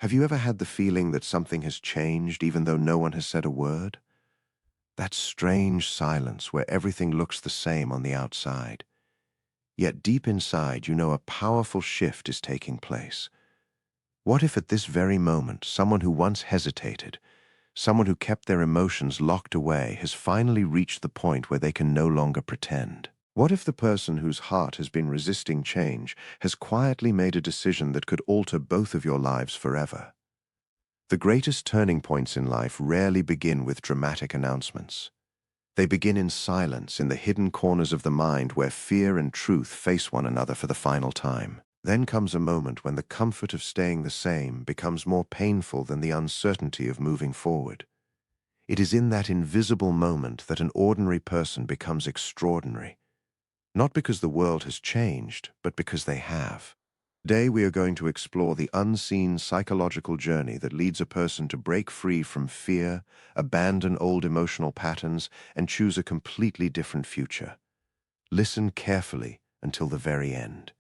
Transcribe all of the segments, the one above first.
Have you ever had the feeling that something has changed even though no one has said a word? That strange silence where everything looks the same on the outside. Yet deep inside, you know a powerful shift is taking place. What if at this very moment, someone who once hesitated, someone who kept their emotions locked away, has finally reached the point where they can no longer pretend? What if the person whose heart has been resisting change has quietly made a decision that could alter both of your lives forever? The greatest turning points in life rarely begin with dramatic announcements. They begin in silence, in the hidden corners of the mind where fear and truth face one another for the final time. Then comes a moment when the comfort of staying the same becomes more painful than the uncertainty of moving forward. It is in that invisible moment that an ordinary person becomes extraordinary, not because the world has changed, but because they have. Today we are going to explore the unseen psychological journey that leads a person to break free from fear, abandon old emotional patterns, and choose a completely different future. Listen carefully until the very end,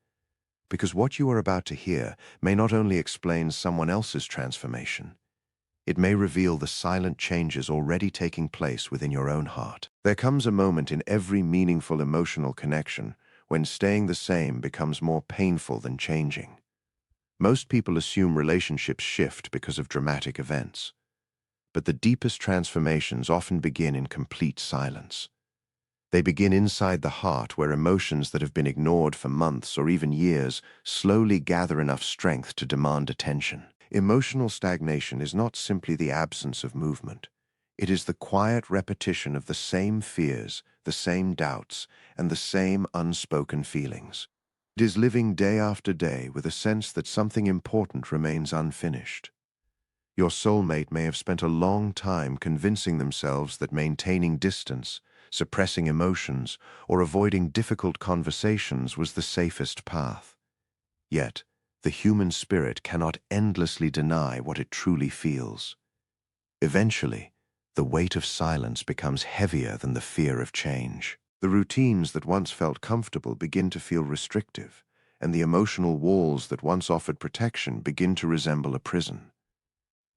because what you are about to hear may not only explain someone else's transformation, it may reveal the silent changes already taking place within your own heart. There comes a moment in every meaningful emotional connection when staying the same becomes more painful than changing. Most people assume relationships shift because of dramatic events, but the deepest transformations often begin in complete silence. They begin inside the heart, where emotions that have been ignored for months or even years slowly gather enough strength to demand attention. Emotional stagnation is not simply the absence of movement. It is the quiet repetition of the same fears, the same doubts, and the same unspoken feelings. It is living day after day with a sense that something important remains unfinished. Your soulmate may have spent a long time convincing themselves that maintaining distance, suppressing emotions, or avoiding difficult conversations was the safest path. Yet, the human spirit cannot endlessly deny what it truly feels. Eventually, the weight of silence becomes heavier than the fear of change. The routines that once felt comfortable begin to feel restrictive, and the emotional walls that once offered protection begin to resemble a prison.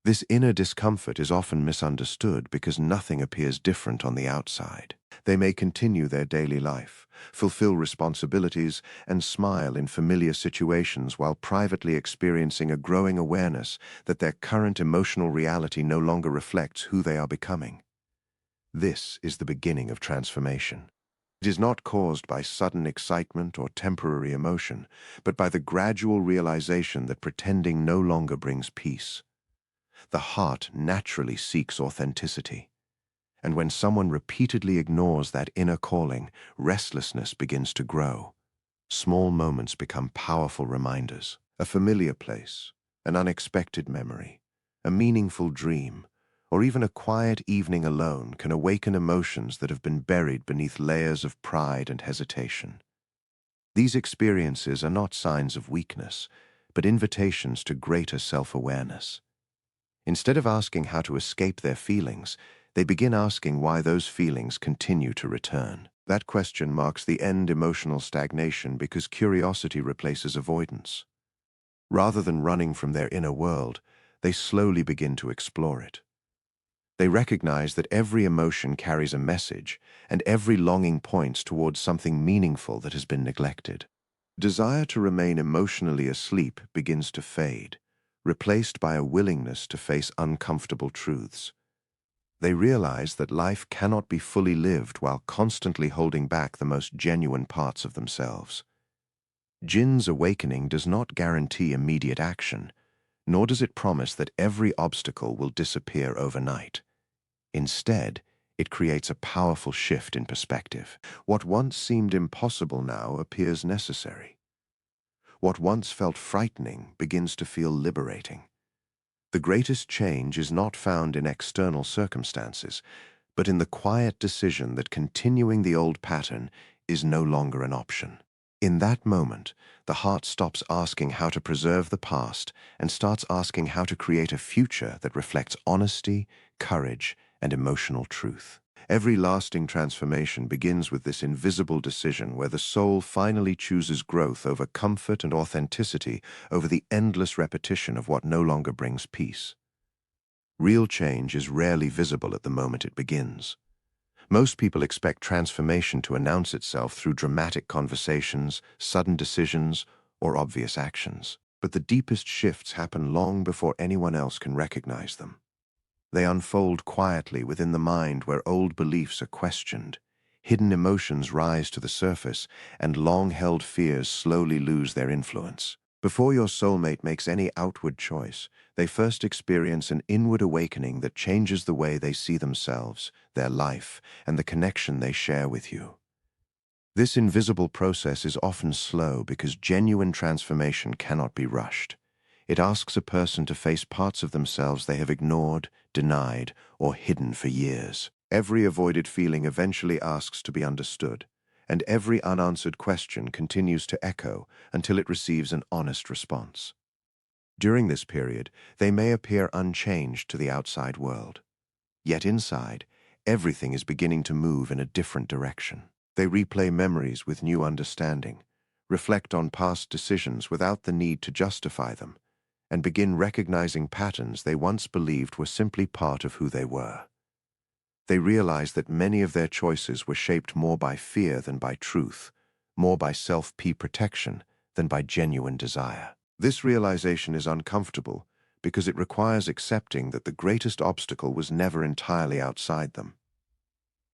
This inner discomfort is often misunderstood because nothing appears different on the outside. They may continue their daily life, fulfill responsibilities, and smile in familiar situations while privately experiencing a growing awareness that their current emotional reality no longer reflects who they are becoming. This is the beginning of transformation. It is not caused by sudden excitement or temporary emotion, but by the gradual realization that pretending no longer brings peace. The heart naturally seeks authenticity, and when someone repeatedly ignores that inner calling, restlessness begins to grow. Small moments become powerful reminders. A familiar place, an unexpected memory, a meaningful dream, or even a quiet evening alone can awaken emotions that have been buried beneath layers of pride and hesitation. These experiences are not signs of weakness, but invitations to greater self-awareness. Instead of asking how to escape their feelings, they begin asking why those feelings continue to return. That question marks the end emotional stagnation because curiosity replaces avoidance. Rather than running from their inner world, they slowly begin to explore it. They recognize that every emotion carries a message, and every longing points towards something meaningful that has been neglected. Desire to remain emotionally asleep begins to fade, replaced by a willingness to face uncomfortable truths. They realize that life cannot be fully lived while constantly holding back the most genuine parts of themselves. Jin's awakening does not guarantee immediate action, nor does it promise that every obstacle will disappear overnight. Instead, it creates a powerful shift in perspective. What once seemed impossible now appears necessary. What once felt frightening begins to feel liberating. The greatest change is not found in external circumstances, but in the quiet decision that continuing the old pattern is no longer an option. In that moment, the heart stops asking how to preserve the past and starts asking how to create a future that reflects honesty, courage, and emotional truth. Every lasting transformation begins with this invisible decision where the soul finally chooses growth over comfort and authenticity over the endless repetition of what no longer brings peace. Real change is rarely visible at the moment it begins. Most people expect transformation to announce itself through dramatic conversations, sudden decisions, or obvious actions. But the deepest shifts happen long before anyone else can recognize them. They unfold quietly within the mind where old beliefs are questioned, hidden emotions rise to the surface, and long-held fears slowly lose their influence. Before your soulmate makes any outward choice, they first experience an inward awakening that changes the way they see themselves, their life, and the connection they share with you. This invisible process is often slow because genuine transformation cannot be rushed. It asks a person to face parts of themselves they have ignored, denied, or hidden for years. Every avoided feeling eventually asks to be understood, and every unanswered question continues to echo until it receives an honest response. During this period, they may appear unchanged to the outside world. Yet inside, everything is beginning to move in a different direction. They replay memories with new understanding, reflect on past decisions without the need to justify them, and begin recognizing patterns they once believed were simply part of who they were. They realize that many of their choices were shaped more by fear than by truth, more by self-protection than by genuine desire. This realization is uncomfortable because it requires accepting that the greatest obstacle was never entirely outside them.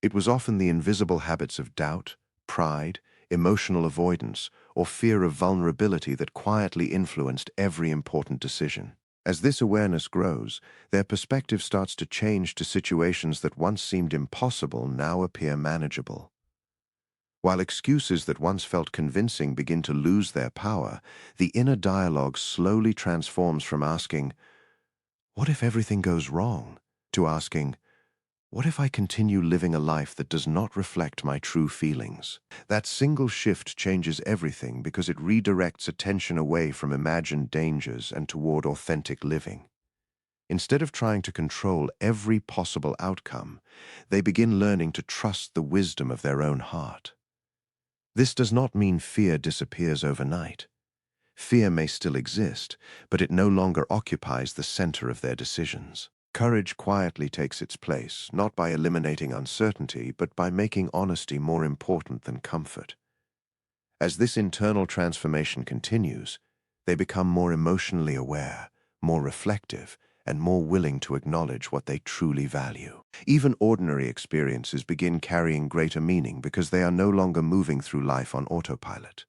It was often the invisible habits of doubt, pride, emotional avoidance, or fear of vulnerability that quietly influenced every important decision. As this awareness grows, their perspective starts to change to situations that once seemed impossible now appear manageable. While excuses that once felt convincing begin to lose their power, the inner dialogue slowly transforms from asking, "What if everything goes wrong?" to asking, "What if I continue living a life that does not reflect my true feelings?" That single shift changes everything because it redirects attention away from imagined dangers and toward authentic living. Instead of trying to control every possible outcome, they begin learning to trust the wisdom of their own heart. This does not mean fear disappears overnight. Fear may still exist, but it no longer occupies the center of their decisions. Courage quietly takes its place, not by eliminating uncertainty, but by making honesty more important than comfort. As this internal transformation continues, they become more emotionally aware, more reflective, and more willing to acknowledge what they truly value. Even ordinary experiences begin carrying greater meaning because they are no longer moving through life on autopilot.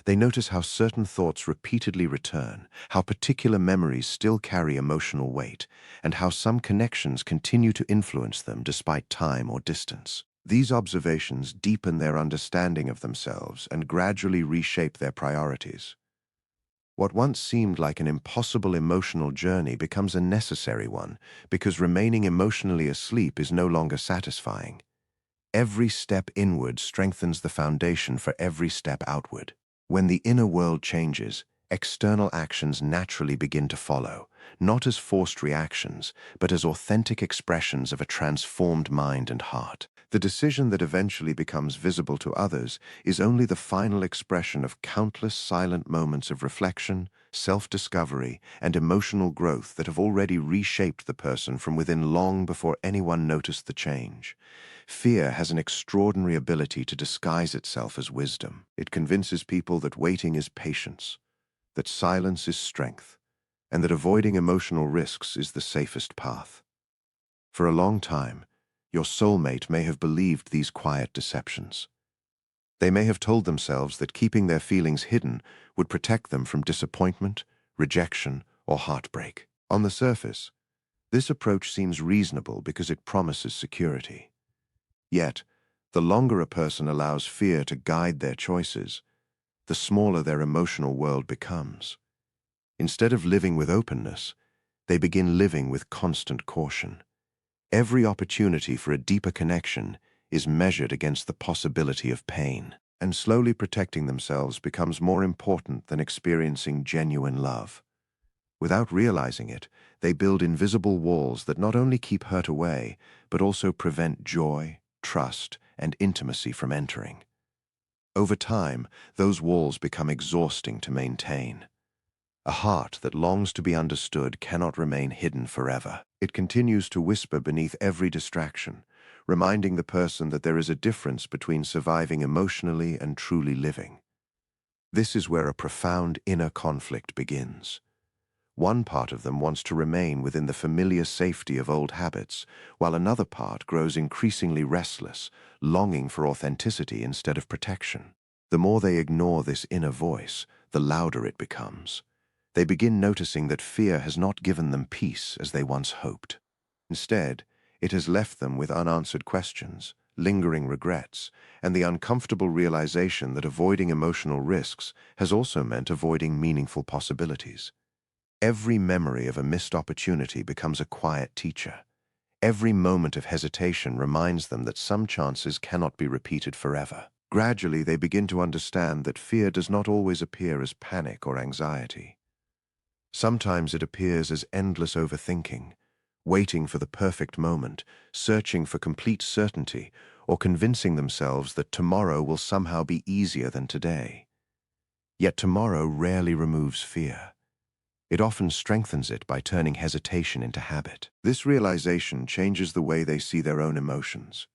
They notice how certain thoughts repeatedly return, how particular memories still carry emotional weight, and how some connections continue to influence them despite time or distance. These observations deepen their understanding of themselves and gradually reshape their priorities. What once seemed like an impossible emotional journey becomes a necessary one because remaining emotionally asleep is no longer satisfying. Every step inward strengthens the foundation for every step outward. When the inner world changes, external actions naturally begin to follow, not as forced reactions, but as authentic expressions of a transformed mind and heart. The decision that eventually becomes visible to others is only the final expression of countless silent moments of reflection, self-discovery, and emotional growth that have already reshaped the person from within long before anyone noticed the change. Fear has an extraordinary ability to disguise itself as wisdom. It convinces people that waiting is patience, that silence is strength, and that avoiding emotional risks is the safest path. For a long time, your soulmate may have believed these quiet deceptions. They may have told themselves that keeping their feelings hidden would protect them from disappointment, rejection, or heartbreak. On the surface, this approach seems reasonable because it promises security. Yet, the longer a person allows fear to guide their choices, the smaller their emotional world becomes. Instead of living with openness, they begin living with constant caution. Every opportunity for a deeper connection is measured against the possibility of pain, and slowly protecting themselves becomes more important than experiencing genuine love. Without realizing it, they build invisible walls that not only keep hurt away, but also prevent joy, trust, and intimacy from entering. Over time, those walls become exhausting to maintain. A heart that longs to be understood cannot remain hidden forever. It continues to whisper beneath every distraction, reminding the person that there is a difference between surviving emotionally and truly living. This is where a profound inner conflict begins. One part of them wants to remain within the familiar safety of old habits, while another part grows increasingly restless, longing for authenticity instead of protection. The more they ignore this inner voice, the louder it becomes. They begin noticing that fear has not given them peace as they once hoped. Instead, it has left them with unanswered questions, lingering regrets, and the uncomfortable realization that avoiding emotional risks has also meant avoiding meaningful possibilities. Every memory of a missed opportunity becomes a quiet teacher. Every moment of hesitation reminds them that some chances cannot be repeated forever. Gradually, they begin to understand that fear does not always appear as panic or anxiety. Sometimes it appears as endless overthinking, waiting for the perfect moment, searching for complete certainty, or convincing themselves that tomorrow will somehow be easier than today. Yet tomorrow rarely removes fear. It often strengthens it by turning hesitation into habit. This realization changes the way they see their own emotions.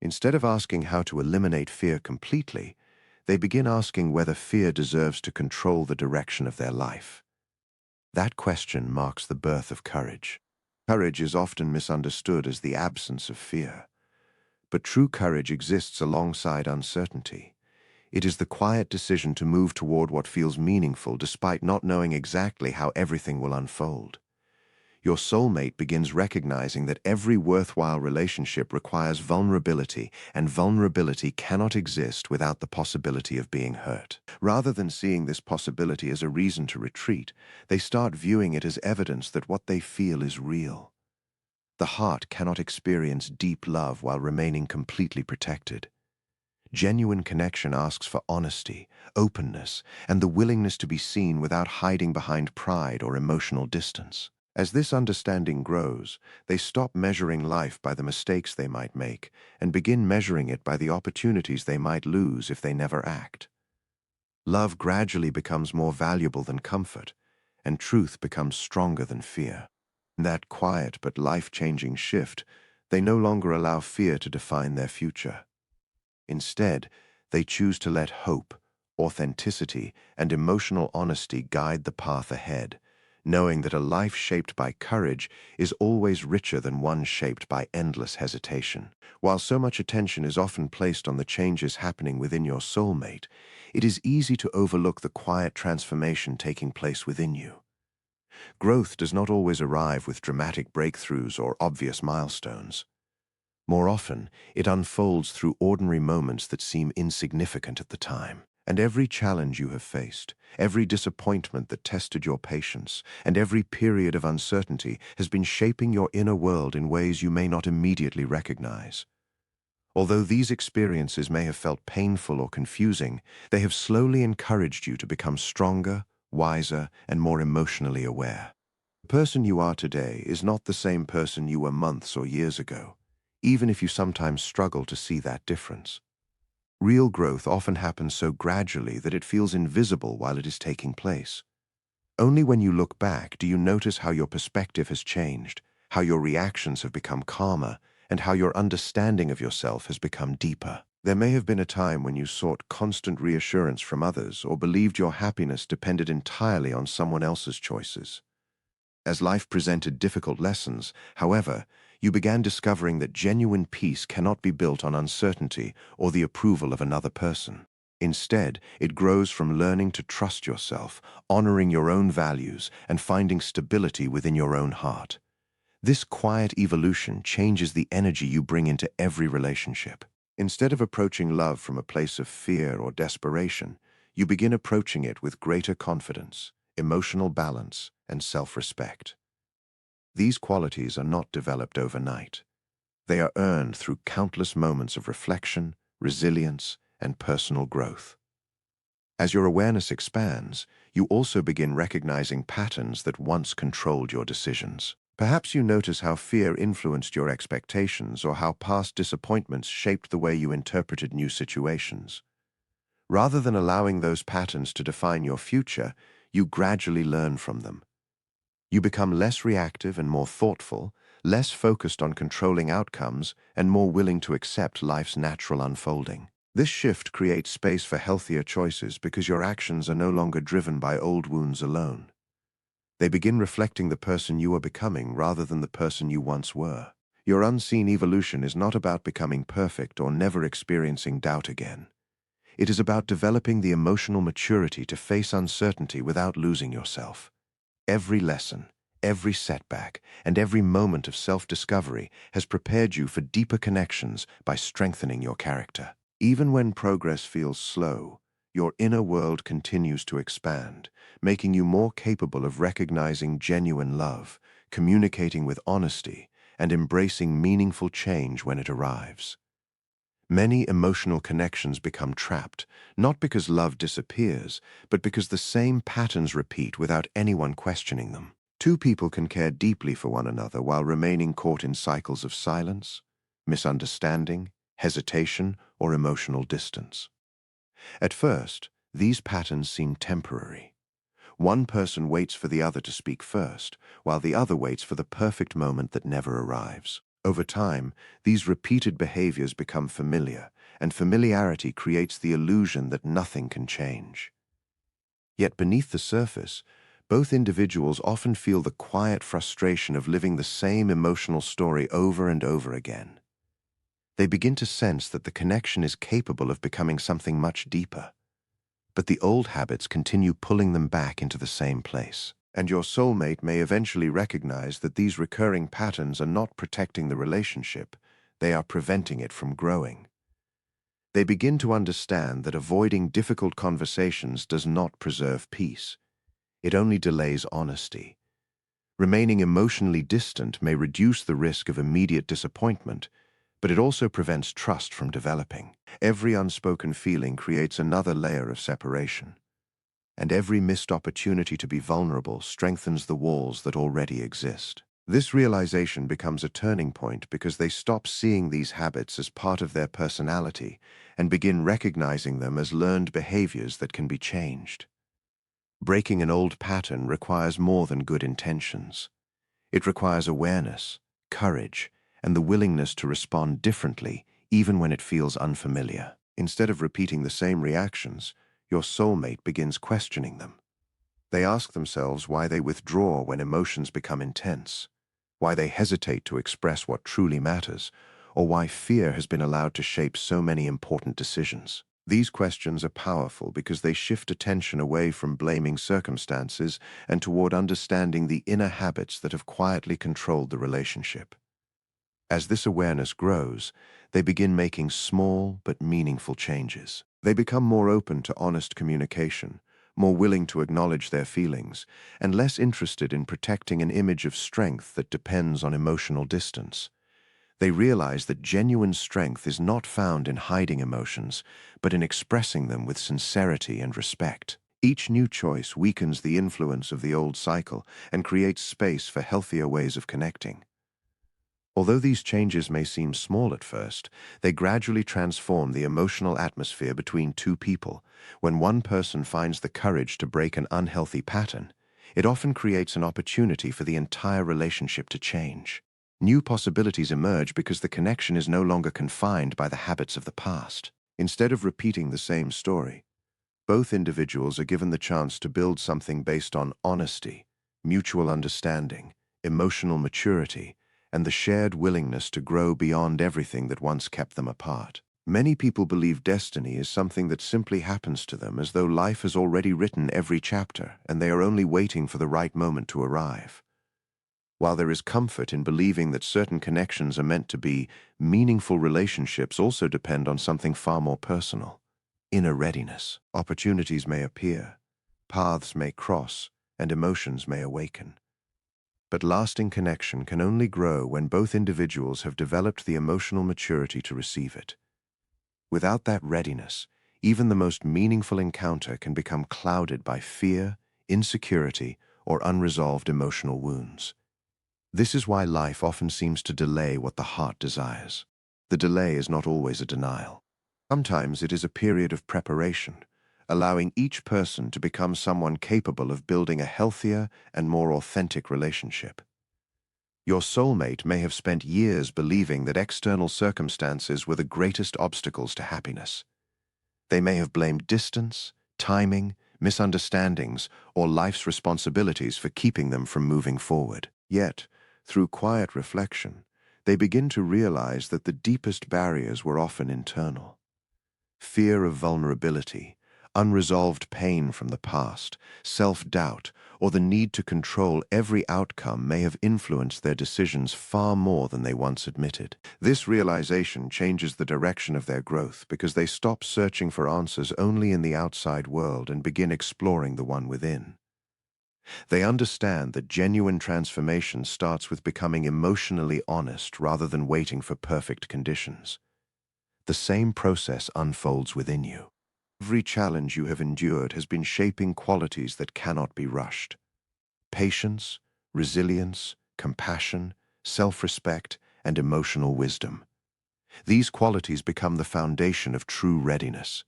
Instead of asking how to eliminate fear completely, they begin asking whether fear deserves to control the direction of their life. That question marks the birth of courage. Courage is often misunderstood as the absence of fear. But true courage exists alongside uncertainty. It is the quiet decision to move toward what feels meaningful despite not knowing exactly how everything will unfold. Your soulmate begins recognizing that every worthwhile relationship requires vulnerability, and vulnerability cannot exist without the possibility of being hurt. Rather than seeing this possibility as a reason to retreat, they start viewing it as evidence that what they feel is real. The heart cannot experience deep love while remaining completely protected. Genuine connection asks for honesty, openness, and the willingness to be seen without hiding behind pride or emotional distance. As this understanding grows, they stop measuring life by the mistakes they might make and begin measuring it by the opportunities they might lose if they never act. Love gradually becomes more valuable than comfort, and truth becomes stronger than fear. In that quiet but life-changing shift, they no longer allow fear to define their future. Instead, they choose to let hope, authenticity, and emotional honesty guide the path ahead, knowing that a life shaped by courage is always richer than one shaped by endless hesitation. While so much attention is often placed on the changes happening within your soulmate, it is easy to overlook the quiet transformation taking place within you. Growth does not always arrive with dramatic breakthroughs or obvious milestones. More often, it unfolds through ordinary moments that seem insignificant at the time. And every challenge you have faced, every disappointment that tested your patience, and every period of uncertainty has been shaping your inner world in ways you may not immediately recognize. Although these experiences may have felt painful or confusing, they have slowly encouraged you to become stronger, wiser, and more emotionally aware. The person you are today is not the same person you were months or years ago, even if you sometimes struggle to see that difference. Real growth often happens so gradually that it feels invisible while it is taking place. Only when you look back do you notice how your perspective has changed, how your reactions have become calmer, and how your understanding of yourself has become deeper. There may have been a time when you sought constant reassurance from others or believed your happiness depended entirely on someone else's choices. As life presented difficult lessons, however, you began discovering that genuine peace cannot be built on uncertainty or the approval of another person. Instead, it grows from learning to trust yourself, honoring your own values, and finding stability within your own heart. This quiet evolution changes the energy you bring into every relationship. Instead of approaching love from a place of fear or desperation, you begin approaching it with greater confidence, emotional balance, and self-respect. These qualities are not developed overnight. They are earned through countless moments of reflection, resilience, and personal growth. As your awareness expands, you also begin recognizing patterns that once controlled your decisions. Perhaps you notice how fear influenced your expectations or how past disappointments shaped the way you interpreted new situations. Rather than allowing those patterns to define your future, you gradually learn from them. You become less reactive and more thoughtful, less focused on controlling outcomes, and more willing to accept life's natural unfolding. This shift creates space for healthier choices because your actions are no longer driven by old wounds alone. They begin reflecting the person you are becoming rather than the person you once were. Your unseen evolution is not about becoming perfect or never experiencing doubt again. It is about developing the emotional maturity to face uncertainty without losing yourself. Every lesson, every setback, and every moment of self-discovery has prepared you for deeper connections by strengthening your character. Even when progress feels slow, your inner world continues to expand, making you more capable of recognizing genuine love, communicating with honesty, and embracing meaningful change when it arrives. Many emotional connections become trapped, not because love disappears, but because the same patterns repeat without anyone questioning them. Two people can care deeply for one another while remaining caught in cycles of silence, misunderstanding, hesitation, or emotional distance. At first, these patterns seem temporary. One person waits for the other to speak first, while the other waits for the perfect moment that never arrives. Over time, these repeated behaviors become familiar, and familiarity creates the illusion that nothing can change. Yet beneath the surface, both individuals often feel the quiet frustration of living the same emotional story over and over again. They begin to sense that the connection is capable of becoming something much deeper. But the old habits continue pulling them back into the same place. And your soulmate may eventually recognize that these recurring patterns are not protecting the relationship, they are preventing it from growing. They begin to understand that avoiding difficult conversations does not preserve peace. It only delays honesty. Remaining emotionally distant may reduce the risk of immediate disappointment, but it also prevents trust from developing. Every unspoken feeling creates another layer of separation, and every missed opportunity to be vulnerable strengthens the walls that already exist. This realization becomes a turning point because they stop seeing these habits as part of their personality and begin recognizing them as learned behaviors that can be changed. Breaking an old pattern requires more than good intentions. It requires awareness, courage, and the willingness to respond differently even when it feels unfamiliar. Instead of repeating the same reactions, your soulmate begins questioning them. They ask themselves why they withdraw when emotions become intense, why they hesitate to express what truly matters, or why fear has been allowed to shape so many important decisions. These questions are powerful because they shift attention away from blaming circumstances and toward understanding the inner habits that have quietly controlled the relationship. As this awareness grows, they begin making small but meaningful changes. They become more open to honest communication, more willing to acknowledge their feelings, and less interested in protecting an image of strength that depends on emotional distance. They realize that genuine strength is not found in hiding emotions, but in expressing them with sincerity and respect. Each new choice weakens the influence of the old cycle and creates space for healthier ways of connecting. Although these changes may seem small at first, they gradually transform the emotional atmosphere between two people. When one person finds the courage to break an unhealthy pattern, it often creates an opportunity for the entire relationship to change. New possibilities emerge because the connection is no longer confined by the habits of the past. Instead of repeating the same story, both individuals are given the chance to build something based on honesty, mutual understanding, emotional maturity, and the shared willingness to grow beyond everything that once kept them apart. Many people believe destiny is something that simply happens to them, as though life has already written every chapter and they are only waiting for the right moment to arrive. While there is comfort in believing that certain connections are meant to be, meaningful relationships also depend on something far more personal: inner readiness. Opportunities may appear, paths may cross, and emotions may awaken. But lasting connection can only grow when both individuals have developed the emotional maturity to receive it. Without that readiness, even the most meaningful encounter can become clouded by fear, insecurity, or unresolved emotional wounds. This is why life often seems to delay what the heart desires. The delay is not always a denial. Sometimes it is a period of preparation, allowing each person to become someone capable of building a healthier and more authentic relationship. Your soulmate may have spent years believing that external circumstances were the greatest obstacles to happiness. They may have blamed distance, timing, misunderstandings, or life's responsibilities for keeping them from moving forward. Yet, through quiet reflection, they begin to realize that the deepest barriers were often internal. Fear of vulnerability, unresolved pain from the past, self-doubt, or the need to control every outcome may have influenced their decisions far more than they once admitted. This realization changes the direction of their growth because they stop searching for answers only in the outside world and begin exploring the one within. They understand that genuine transformation starts with becoming emotionally honest rather than waiting for perfect conditions. The same process unfolds within you. Every challenge you have endured has been shaping qualities that cannot be rushed. Patience, resilience, compassion, self-respect, and emotional wisdom. These qualities become the foundation of true readiness.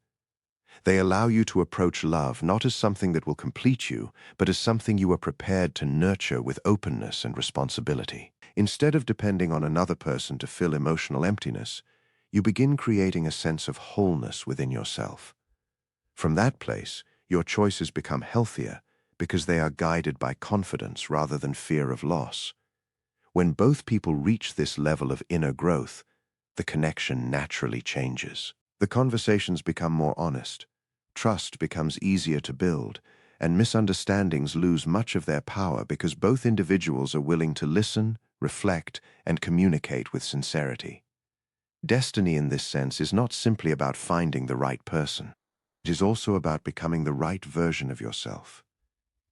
They allow you to approach love not as something that will complete you, but as something you are prepared to nurture with openness and responsibility. Instead of depending on another person to fill emotional emptiness, you begin creating a sense of wholeness within yourself. From that place, your choices become healthier because they are guided by confidence rather than fear of loss. When both people reach this level of inner growth, the connection naturally changes. The conversations become more honest, trust becomes easier to build, and misunderstandings lose much of their power because both individuals are willing to listen, reflect, and communicate with sincerity. Destiny in this sense is not simply about finding the right person. It is also about becoming the right version of yourself.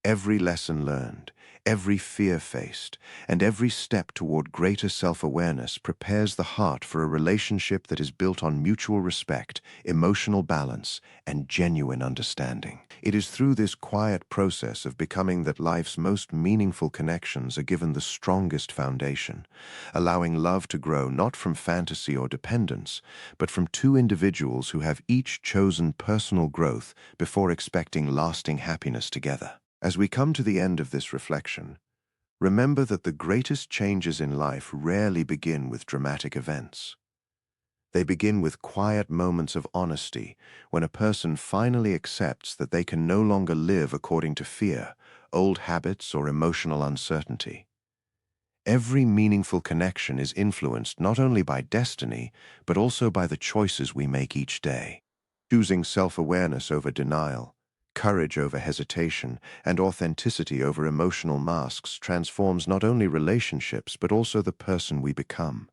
Every lesson learned, every fear faced, and every step toward greater self-awareness prepares the heart for a relationship that is built on mutual respect, emotional balance, and genuine understanding. It is through this quiet process of becoming that life's most meaningful connections are given the strongest foundation, allowing love to grow not from fantasy or dependence, but from two individuals who have each chosen personal growth before expecting lasting happiness together. As we come to the end of this reflection, remember that the greatest changes in life rarely begin with dramatic events. They begin with quiet moments of honesty when a person finally accepts that they can no longer live according to fear, old habits, or emotional uncertainty. Every meaningful connection is influenced not only by destiny, but also by the choices we make each day. Choosing self-awareness over denial, courage over hesitation, and authenticity over emotional masks transforms not only relationships but also the person we become.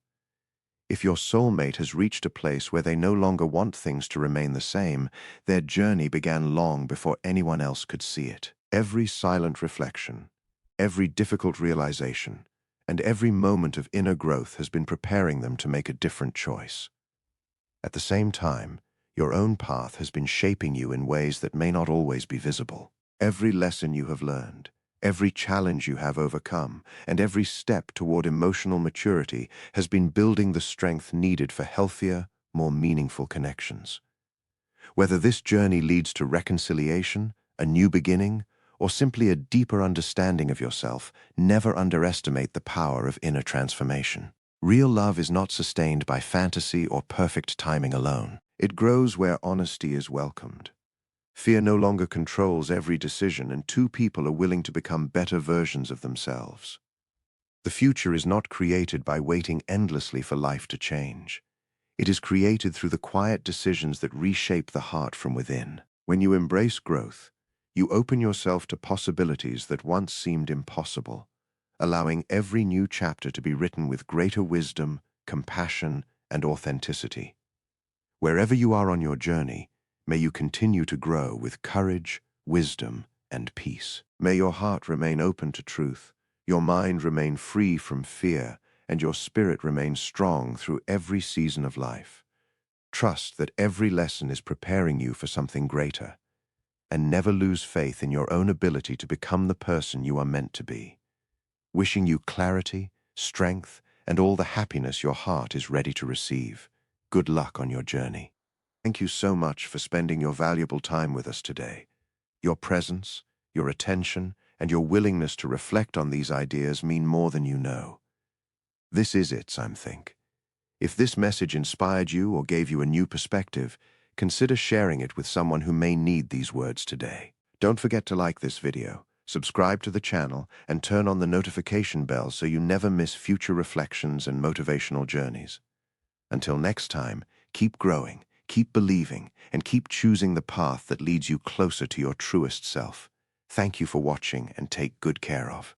If your soulmate has reached a place where they no longer want things to remain the same, their journey began long before anyone else could see it. Every silent reflection, every difficult realization, and every moment of inner growth has been preparing them to make a different choice. At the same time, your own path has been shaping you in ways that may not always be visible. Every lesson you have learned, every challenge you have overcome, and every step toward emotional maturity has been building the strength needed for healthier, more meaningful connections. Whether this journey leads to reconciliation, a new beginning, or simply a deeper understanding of yourself, never underestimate the power of inner transformation. Real love is not sustained by fantasy or perfect timing alone. It grows where honesty is welcomed. Fear no longer controls every decision, and two people are willing to become better versions of themselves. The future is not created by waiting endlessly for life to change. It is created through the quiet decisions that reshape the heart from within. When you embrace growth, you open yourself to possibilities that once seemed impossible, allowing every new chapter to be written with greater wisdom, compassion, and authenticity. Wherever you are on your journey, may you continue to grow with courage, wisdom, and peace. May your heart remain open to truth, your mind remain free from fear, and your spirit remain strong through every season of life. Trust that every lesson is preparing you for something greater, and never lose faith in your own ability to become the person you are meant to be. Wishing you clarity, strength, and all the happiness your heart is ready to receive. Good luck on your journey. Thank you so much for spending your valuable time with us today. Your presence, your attention, and your willingness to reflect on these ideas mean more than you know. This is it, I think. If this message inspired you or gave you a new perspective, consider sharing it with someone who may need these words today. Don't forget to like this video, subscribe to the channel, and turn on the notification bell so you never miss future reflections and motivational journeys. Until next time, keep growing, keep believing, and keep choosing the path that leads you closer to your truest self. Thank you for watching and take good care of.